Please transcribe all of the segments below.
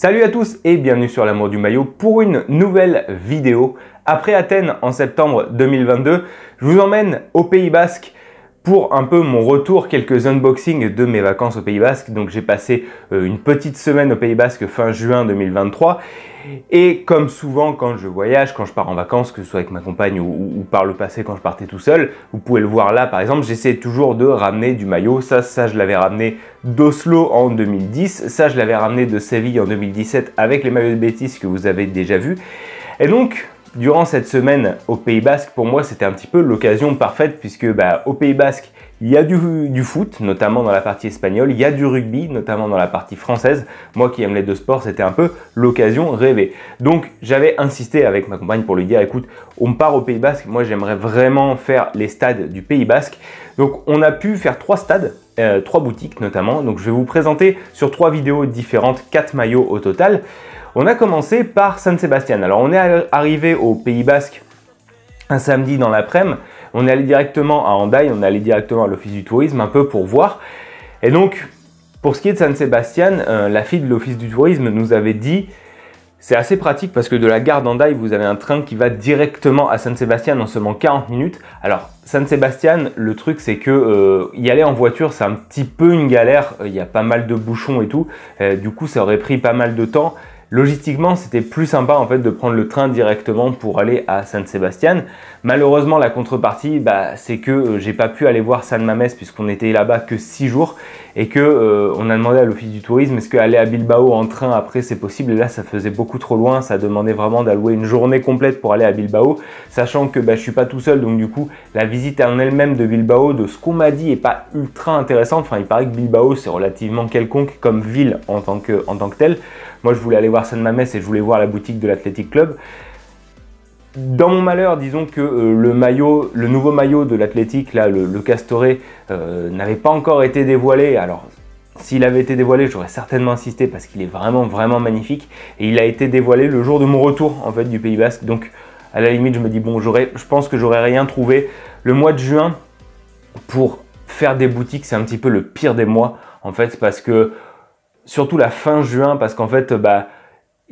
Salut à tous et bienvenue sur l'amour du maillot pour une nouvelle vidéo. Après Athènes en septembre 2022, je vous emmène au Pays Basque pour un peu mon retour, quelques unboxings de mes vacances au Pays Basque. Donc j'ai passé une petite semaine au Pays Basque fin juin 2023. Et comme souvent quand je voyage, quand je pars en vacances, que ce soit avec ma compagne ou par le passé quand je partais tout seul, vous pouvez le voir là par exemple, j'essaie toujours de ramener du maillot. Ça je l'avais ramené d'Oslo en 2010, ça je l'avais ramené de Séville en 2017 avec les maillots de Betis que vous avez déjà vus. Et donc, durant cette semaine au Pays Basque, pour moi, c'était un petit peu l'occasion parfaite puisque au Pays Basque, il y a du foot, notamment dans la partie espagnole, il y a du rugby, notamment dans la partie française. Moi qui aime les deux sports, c'était un peu l'occasion rêvée. Donc, j'avais insisté avec ma compagne pour lui dire, écoute, on part au Pays Basque, moi j'aimerais vraiment faire les stades du Pays Basque. Donc, on a pu faire 3 stades, 3 boutiques notamment. Donc, je vais vous présenter sur 3 vidéos différentes, 4 maillots au total. On a commencé par San Sebastián. Alors on est arrivé au Pays Basque un samedi dans l'après-midi. On est allé directement à Hendaye, on est allé directement à l'office du tourisme un peu pour voir. Et donc pour ce qui est de San Sebastián, la fille de l'office du tourisme nous avait dit c'est assez pratique parce que de la gare d'Hendaye, vous avez un train qui va directement à San Sebastián en seulement 40 minutes. Alors San Sebastián, le truc c'est que y aller en voiture c'est un petit peu une galère, il y a pas mal de bouchons et tout. Du coup ça aurait pris pas mal de temps. Logistiquement, c'était plus sympa en fait de prendre le train directement pour aller à San Sebastián. Malheureusement, la contrepartie, c'est que j'ai pas pu aller voir San Mamés puisqu'on était là-bas que 6 jours et que on a demandé à l'office du tourisme est-ce qu'aller à Bilbao en train après c'est possible. Et là, ça faisait beaucoup trop loin, ça demandait vraiment d'allouer une journée complète pour aller à Bilbao, sachant que je suis pas tout seul, donc du coup la visite en elle-même de Bilbao, de ce qu'on m'a dit, est pas ultra intéressante. Enfin, il paraît que Bilbao c'est relativement quelconque comme ville en tant que telle. Moi, je voulais aller voir San Mamés et je voulais voir la boutique de l'Athletic Club. Dans mon malheur, disons que le nouveau maillot de l'Athletic, là, le Castoré, n'avait pas encore été dévoilé. Alors, s'il avait été dévoilé, j'aurais certainement insisté parce qu'il est vraiment, vraiment magnifique. Et il a été dévoilé le jour de mon retour, en fait, du Pays Basque. Donc, à la limite, je me dis, bon, je pense que j'aurais rien trouvé. Le mois de juin, pour faire des boutiques, c'est un petit peu le pire des mois, en fait, parce que surtout la fin juin, parce qu'en fait,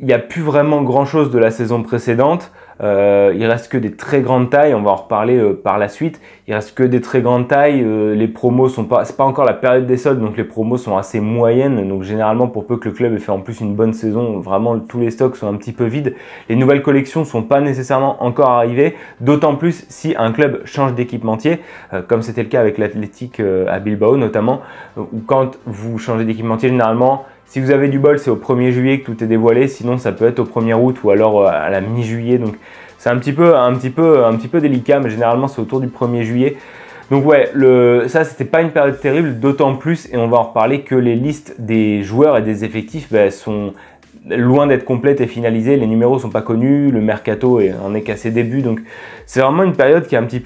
il n'y a plus vraiment grand chose de la saison précédente. Il reste que des très grandes tailles, on va en reparler par la suite. Il reste que des très grandes tailles, les promos sont pas, c'est pas encore la période des soldes, donc les promos sont assez moyennes. Donc généralement, pour peu que le club ait fait en plus une bonne saison, vraiment tous les stocks sont un petit peu vides. Les nouvelles collections sont pas nécessairement encore arrivées, d'autant plus si un club change d'équipementier, comme c'était le cas avec l'Athletic à Bilbao notamment, où quand vous changez d'équipementier, généralement, si vous avez du bol, c'est au 1er juillet que tout est dévoilé, sinon ça peut être au 1er août ou alors à la mi-juillet. Donc c'est un petit peu délicat, mais généralement c'est autour du 1er juillet. Donc ouais, ça c'était pas une période terrible, d'autant plus, et on va en reparler, que les listes des joueurs et des effectifs sont loin d'être complètes et finalisées. Les numéros sont pas connus, le mercato en est qu'à ses débuts, donc c'est vraiment une période qui est un petit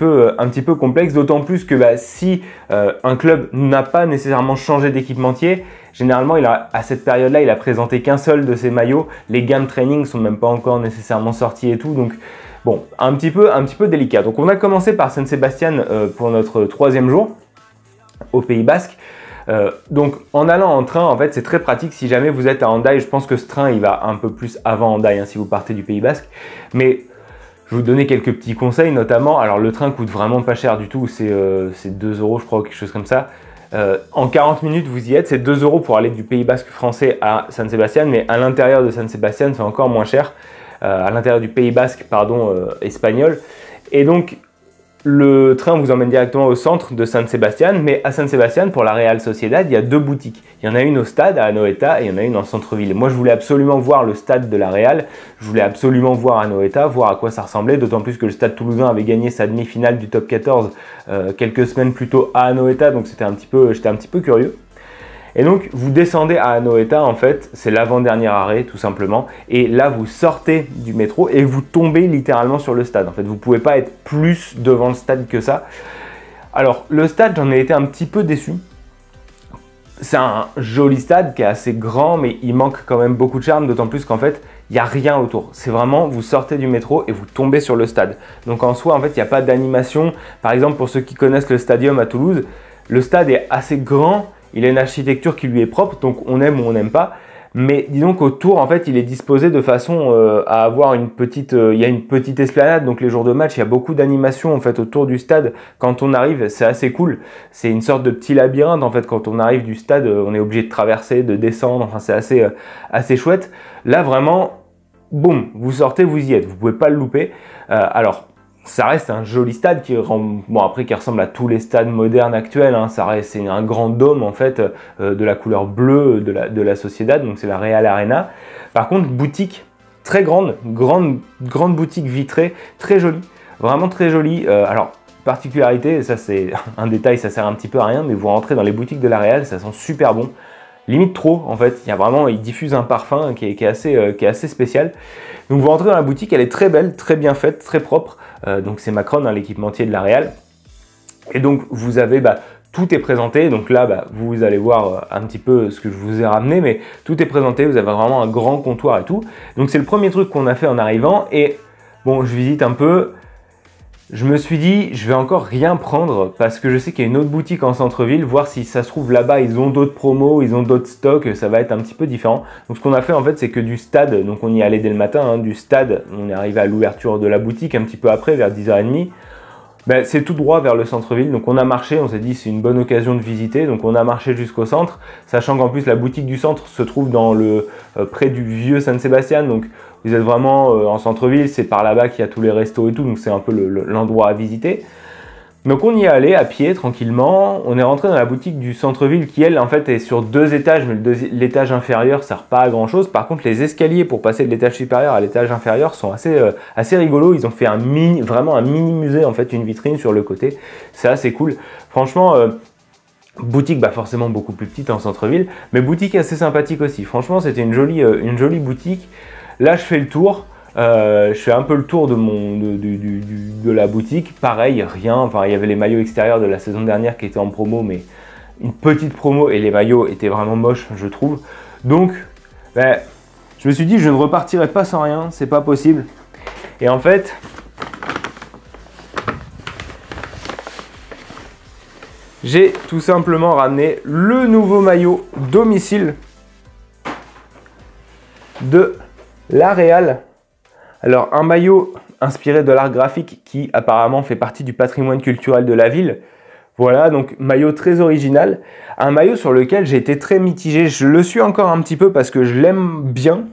peu complexe, d'autant plus que si un club n'a pas nécessairement changé d'équipementier, généralement à cette période-là, il a présenté qu'un seul de ses maillots, les gammes training sont même pas encore nécessairement sorties et tout, donc bon, un petit peu délicat. Donc on a commencé par San Sebastián pour notre 3e jour au Pays Basque. Donc en allant en train, en fait c'est très pratique si jamais vous êtes à Hendaye. Je pense que ce train il va un peu plus avant Hendaye si vous partez du Pays Basque, mais je vais vous donner quelques petits conseils, notamment, alors le train coûte vraiment pas cher du tout, c'est 2 € je crois ou quelque chose comme ça. En 40 minutes vous y êtes, c'est 2 € pour aller du Pays Basque français à San Sebastián, mais à l'intérieur de San Sebastián c'est encore moins cher, à l'intérieur du Pays Basque espagnol. Et donc le train vous emmène directement au centre de San Sebastián, mais à San Sebastián, pour la Real Sociedad, il y a 2 boutiques. Il y en a une au stade, à Anoeta, et il y en a une en centre-ville. Moi, je voulais absolument voir le stade de la Real, je voulais absolument voir Anoeta, voir à quoi ça ressemblait, d'autant plus que le stade toulousain avait gagné sa demi-finale du top 14 quelques semaines plus tôt à Anoeta, donc j'étais un petit peu curieux. Et donc, vous descendez à Anoeta, en fait, c'est l'avant-dernier arrêt, tout simplement. Et là, vous sortez du métro et vous tombez littéralement sur le stade. En fait, vous ne pouvez pas être plus devant le stade que ça. Alors, le stade, j'en ai été un petit peu déçu. C'est un joli stade qui est assez grand, mais il manque quand même beaucoup de charme, d'autant plus qu'en fait, il n'y a rien autour. C'est vraiment, vous sortez du métro et vous tombez sur le stade. Donc, en soi, en fait, il n'y a pas d'animation. Par exemple, pour ceux qui connaissent le Stadium à Toulouse, le stade est assez grand. Il a une architecture qui lui est propre, donc on aime ou on n'aime pas. Mais disons qu'autour, en fait, il est disposé de façon à avoir une petite... il y a une petite esplanade, donc les jours de match, il y a beaucoup d'animations en fait autour du stade. Quand on arrive, c'est assez cool. C'est une sorte de petit labyrinthe en fait. Quand on arrive du stade, on est obligé de traverser, de descendre. Enfin, c'est assez chouette. Là, vraiment, boum, vous sortez, vous y êtes. Vous pouvez pas le louper. Alors, ça reste un joli stade qui ressemble à tous les stades modernes actuels. Hein. C'est un grand dôme en fait de la couleur bleue de la Sociedad, donc c'est la Real Arena. Par contre, boutique très grande boutique vitrée, très jolie, vraiment très jolie. Alors, particularité, ça c'est un détail, ça sert un petit peu à rien, mais vous rentrez dans les boutiques de la Real, ça sent super bon. Limite trop en fait, il diffuse un parfum qui est assez spécial. Donc vous rentrez dans la boutique, elle est très belle, très bien faite, très propre. Donc c'est Macron, hein, l'équipementier de la Real. Et donc vous avez, tout est présenté. Donc là, vous allez voir un petit peu ce que je vous ai ramené, mais tout est présenté. Vous avez vraiment un grand comptoir et tout. Donc c'est le premier truc qu'on a fait en arrivant. Et bon, je visite un peu. Je me suis dit, je vais encore rien prendre parce que je sais qu'il y a une autre boutique en centre-ville, voir si ça se trouve là-bas, ils ont d'autres promos, ils ont d'autres stocks, ça va être un petit peu différent. Donc ce qu'on a fait en fait, c'est que du stade, donc on y allait dès le matin, hein, du stade, on est arrivé à l'ouverture de la boutique un petit peu après, vers 10h30. C'est tout droit vers le centre-ville, donc on a marché, on s'est dit c'est une bonne occasion de visiter, donc on a marché jusqu'au centre, sachant qu'en plus la boutique du centre se trouve dans près du vieux San Sebastián, donc vous êtes vraiment en centre-ville, c'est par là-bas qu'il y a tous les restos et tout, donc c'est un peu l'endroit à visiter. Donc on y est allé à pied tranquillement, on est rentré dans la boutique du centre-ville qui elle en fait est sur 2 étages, mais l'étage inférieur sert pas à grand chose. Par contre les escaliers pour passer de l'étage supérieur à l'étage inférieur sont assez rigolos. Ils ont fait vraiment un mini musée en fait, une vitrine sur le côté, c'est assez cool. Franchement, boutique forcément beaucoup plus petite en centre-ville, mais boutique assez sympathique aussi. Franchement c'était une jolie boutique. Là je fais le tour. Je fais un peu le tour de la boutique, pareil, rien, enfin il y avait les maillots extérieurs de la saison dernière qui étaient en promo, mais une petite promo et les maillots étaient vraiment moches je trouve. Donc je me suis dit je ne repartirai pas sans rien, c'est pas possible. Et en fait, j'ai tout simplement ramené le nouveau maillot domicile de la Real. Alors, un maillot inspiré de l'art graphique qui apparemment fait partie du patrimoine culturel de la ville. Voilà, donc maillot très original. Un maillot sur lequel j'ai été très mitigé. Je le suis encore un petit peu parce que je l'aime bien,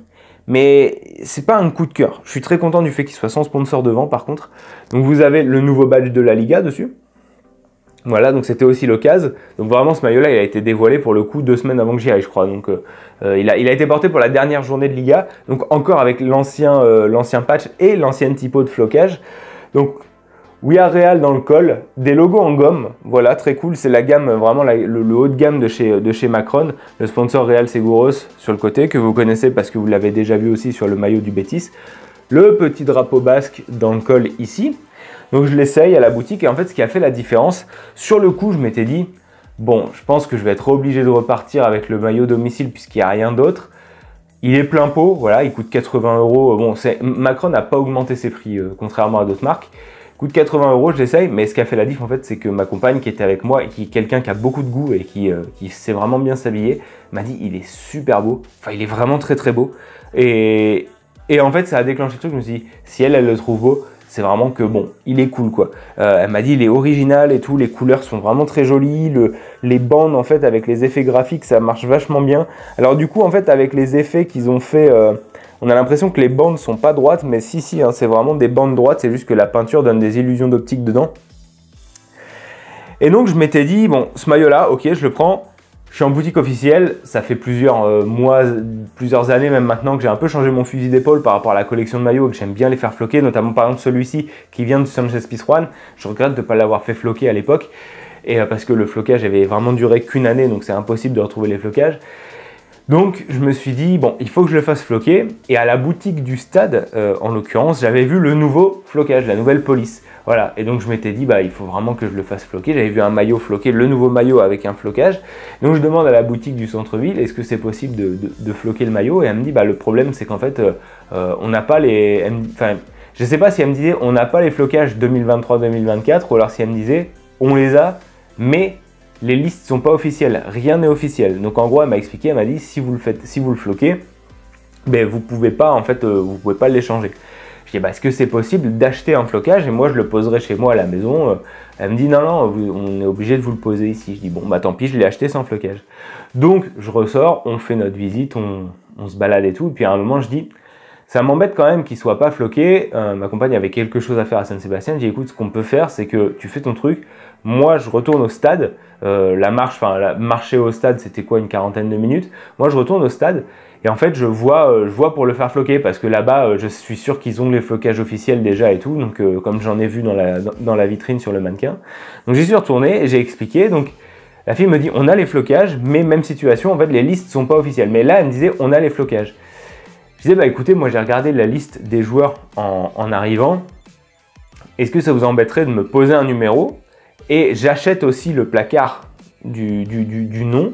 mais c'est pas un coup de cœur. Je suis très content du fait qu'il soit sans sponsor devant par contre. Donc vous avez le nouveau badge de la Liga dessus. Voilà, donc c'était aussi l'occasion. Donc vraiment ce maillot-là, il a été dévoilé pour le coup 2 semaines avant que j'y aille, je crois. Donc il a été porté pour la dernière journée de Liga, donc encore avec l'ancien patch et l'ancienne typo de flocage. Donc We Are Real dans le col, des logos en gomme, voilà, très cool. C'est la gamme, vraiment le haut de gamme de chez Macron. Le sponsor Real Seguros sur le côté, que vous connaissez parce que vous l'avez déjà vu aussi sur le maillot du Betis. Le petit drapeau basque dans le col ici. Donc je l'essaye à la boutique et en fait ce qui a fait la différence, sur le coup je m'étais dit, bon je pense que je vais être obligé de repartir avec le maillot domicile puisqu'il n'y a rien d'autre. Il est plein pot, voilà, il coûte 80 €. Bon, Macron n'a pas augmenté ses prix contrairement à d'autres marques. Il coûte 80 €, je l'essaye, mais ce qui a fait la diff en fait c'est que ma compagne qui était avec moi et qui est quelqu'un qui a beaucoup de goût et qui sait vraiment bien s'habiller, m'a dit il est super beau, enfin il est vraiment très très beau. Et en fait ça a déclenché le truc, je me suis dit si elle le trouve beau, c'est vraiment que bon, il est cool quoi. Elle m'a dit il est original et tout, les couleurs sont vraiment très jolies, les bandes en fait avec les effets graphiques ça marche vachement bien. Alors du coup en fait avec les effets qu'ils ont fait, on a l'impression que les bandes sont pas droites, mais si hein, c'est vraiment des bandes droites, c'est juste que la peinture donne des illusions d'optique dedans. Et donc je m'étais dit bon ce maillot là, ok je le prends. Je suis en boutique officielle, ça fait plusieurs mois, plusieurs années même maintenant que j'ai un peu changé mon fusil d'épaule par rapport à la collection de maillots et que j'aime bien les faire floquer, notamment par exemple celui-ci qui vient de Sanchez Pizjuán. Je regrette de ne pas l'avoir fait floquer à l'époque et parce que le flocage avait vraiment duré qu'une année, donc c'est impossible de retrouver les flocages. Donc je me suis dit bon il faut que je le fasse floquer et à la boutique du stade en l'occurrence j'avais vu le nouveau flocage, la nouvelle police. Voilà, et donc je m'étais dit, il faut vraiment que je le fasse floquer. J'avais vu un maillot floqué, le nouveau maillot avec un flocage. Donc je demande à la boutique du centre-ville, est-ce que c'est possible de floquer le maillot? Et elle me dit, le problème c'est qu'en fait, on n'a pas les... Enfin, je sais pas si elle me disait, on n'a pas les flocages 2023-2024, ou alors si elle me disait, on les a, mais les listes sont pas officielles, rien n'est officiel. Donc en gros, elle m'a expliqué, elle m'a dit si vous le floquez, ben vous pouvez pas en fait, vous pouvez pas l'échanger. Je dis bah, est-ce que c'est possible d'acheter un flocage et moi je le poserai chez moi à la maison. Elle me dit non, on est obligé de vous le poser ici. Je dis bon bah tant pis, je l'ai acheté sans flocage. Donc je ressors, on fait notre visite, on se balade et tout. Et puis à un moment je dis ça m'embête quand même qu'il soit pas floqué. Ma compagne avait quelque chose à faire à Saint-Sébastien. Je dis écoute, ce qu'on peut faire c'est que tu fais ton truc. Moi je retourne au stade. Marcher au stade c'était quoi, une quarantaine de minutes. Moi je retourne au stade. Et en fait, je vois pour le faire floquer parce que là-bas, je suis sûr qu'ils ont les flocages officiels déjà et tout. Donc, comme j'en ai vu dans la vitrine sur le mannequin. Donc, j'y suis retourné et j'ai expliqué. Donc, la fille me dit, on a les flocages, mais même situation, en fait, les listes sont pas officielles. Mais là, elle me disait, on a les flocages. Je disais, bah écoutez, moi, j'ai regardé la liste des joueurs en arrivant. Est-ce que ça vous embêterait de me poser un numéro? Et j'achète aussi le placard du nom.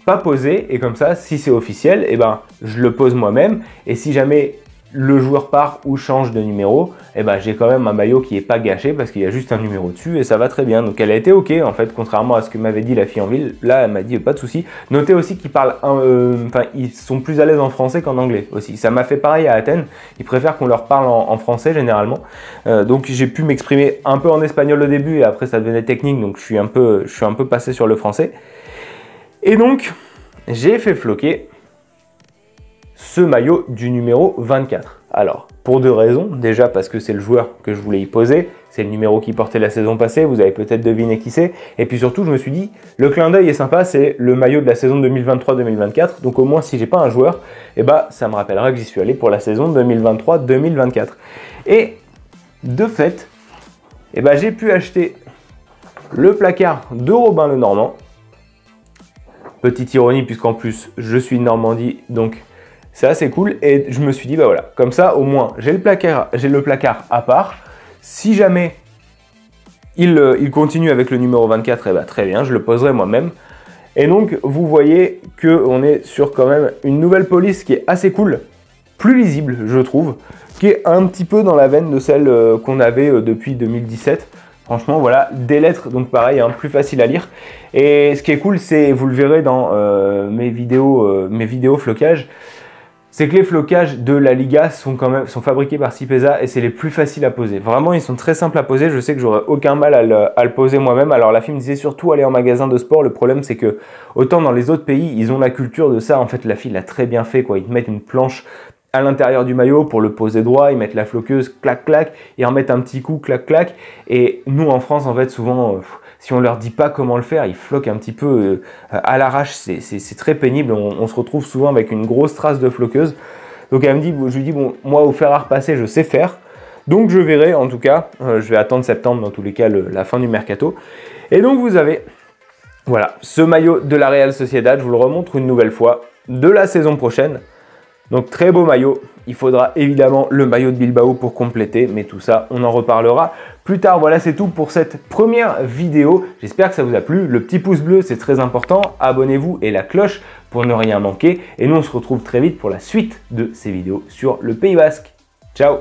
Pas posé, et comme ça, si c'est officiel, eh ben, je le pose moi-même, et si jamais le joueur part ou change de numéro, eh ben, j'ai quand même un maillot qui est pas gâché parce qu'il y a juste un numéro dessus et ça va très bien. Donc elle a été ok en fait, contrairement à ce que m'avait dit la fille en ville. Là, elle m'a dit pas de souci. Notez aussi qu'ils parlent, ils sont plus à l'aise en français qu'en anglais aussi. Ça m'a fait pareil à Athènes. Ils préfèrent qu'on leur parle en français généralement. Donc j'ai pu m'exprimer un peu en espagnol au début et après ça devenait technique, donc je suis un peu passé sur le français. Et donc, j'ai fait floquer ce maillot du numéro 24. Alors, pour deux raisons. Déjà parce que c'est le joueur que je voulais y poser. C'est le numéro qui portait la saison passée. Vous avez peut-être deviné qui c'est. Et puis surtout, je me suis dit, le clin d'œil est sympa. C'est le maillot de la saison 2023-2024. Donc au moins, si j'ai pas un joueur, eh ben, ça me rappellera que j'y suis allé pour la saison 2023-2024. Et de fait, eh ben, j'ai pu acheter le placard de Robin le Normand. Petite ironie, puisqu'en plus, je suis de Normandie, donc c'est assez cool. Et je me suis dit, bah voilà, comme ça, au moins, j'ai le placard à part. Si jamais il continue avec le numéro 24, eh ben, très bien, je le poserai moi-même. Et donc, vous voyez qu'on est sur quand même une nouvelle police qui est assez cool, plus lisible, je trouve, qui est un petit peu dans la veine de celle qu'on avait depuis 2017. Franchement, voilà, des lettres, donc pareil, hein, plus facile à lire. Et ce qui est cool, c'est, vous le verrez dans mes vidéos flocage, c'est que les flocages de la Liga sont fabriqués par Cipesa et c'est les plus faciles à poser. Vraiment, ils sont très simples à poser. Je sais que j'aurais aucun mal à le poser moi-même. Alors la fille me disait surtout aller en magasin de sport. Le problème, c'est que autant dans les autres pays, ils ont la culture de ça. En fait, la fille l'a très bien fait, quoi. Ils te mettent une planche à l'intérieur du maillot pour le poser droit, ils mettent la floqueuse, clac clac, ils en mettent un petit coup, clac clac. Et nous en France, en fait, souvent, si on leur dit pas comment le faire, ils floquent un petit peu à l'arrache. C'est très pénible. On se retrouve souvent avec une grosse trace de floqueuse. Donc elle me dit, je lui dis bon, moi au fer à repasser, je sais faire. Donc je verrai. En tout cas, je vais attendre septembre dans tous les cas la fin du mercato. Et donc vous avez, voilà, ce maillot de la Real Sociedad. Je vous le remontre une nouvelle fois de la saison prochaine. Donc très beau maillot, il faudra évidemment le maillot de Bilbao pour compléter, mais tout ça, on en reparlera plus tard. Voilà, c'est tout pour cette première vidéo. J'espère que ça vous a plu. Le petit pouce bleu, c'est très important. Abonnez-vous et la cloche pour ne rien manquer. Et nous, on se retrouve très vite pour la suite de ces vidéos sur le Pays Basque. Ciao!